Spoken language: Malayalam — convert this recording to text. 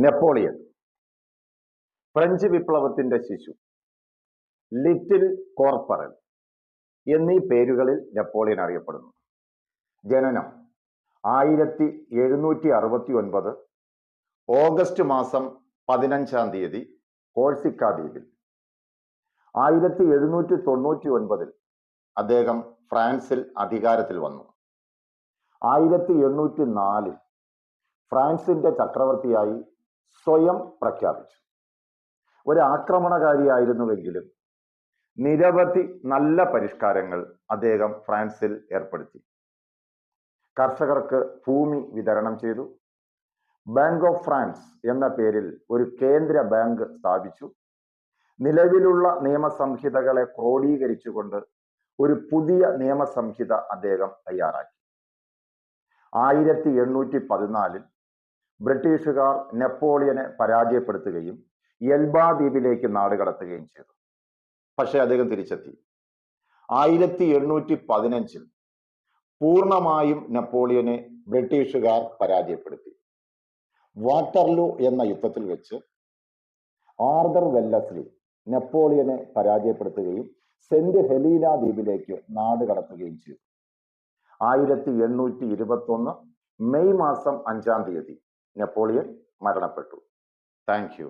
നെപ്പോളിയൻ, ഫ്രഞ്ച് വിപ്ലവത്തിന്റെ ശിശു, ലിറ്റിൽ കോർപ്പറൽ എന്നീ പേരുകളിൽ നെപ്പോളിയൻ അറിയപ്പെടുന്നു. ജനനം 1769 ഓഗസ്റ്റ് മാസം 15 കോഴ്സിക്ക ദ്വീപിൽ. 1799 അദ്ദേഹം ഫ്രാൻസിൽ അധികാരത്തിൽ വന്നു. 1804 ഫ്രാൻസിന്റെ ചക്രവർത്തിയായി സ്വയം പ്രഖ്യാപിച്ചു. ഒരു ആക്രമണകാരിയായിരുന്നുവെങ്കിലും നിരവധി നല്ല പരിഷ്കാരങ്ങൾ അദ്ദേഹം ഫ്രാൻസിൽ ഏർപ്പെടുത്തി. കർഷകർക്ക് ഭൂമി വിതരണം ചെയ്തു. ബാങ്ക് ഓഫ് ഫ്രാൻസ് എന്ന പേരിൽ ഒരു കേന്ദ്ര ബാങ്ക് സ്ഥാപിച്ചു. നിലവിലുള്ള നിയമസംഹിതകളെ ക്രോഡീകരിച്ചുകൊണ്ട് ഒരു പുതിയ നിയമസംഹിത അദ്ദേഹം തയ്യാറാക്കി. 1814 ബ്രിട്ടീഷുകാർ നെപ്പോളിയനെ പരാജയപ്പെടുത്തുകയും എൽബ ദ്വീപിലേക്ക് നാടുകടത്തുകയും ചെയ്തു. പക്ഷെ അദ്ദേഹം തിരിച്ചെത്തി. 1815 പൂർണ്ണമായും നെപ്പോളിയനെ ബ്രിട്ടീഷുകാർ പരാജയപ്പെടുത്തി. വാട്ടർലൂ എന്ന യുദ്ധത്തിൽ വെച്ച് ആർതർ വെല്ലസ്ലി നെപ്പോളിയനെ പരാജയപ്പെടുത്തുകയും സെന്റ് ഹെലീന ദ്വീപിലേക്ക് നാടുകടത്തുകയും ചെയ്തു. 1821 മെയ് മാസം 5 നെപ്പോളിയൻ മരണപ്പെട്ടു. Thank you.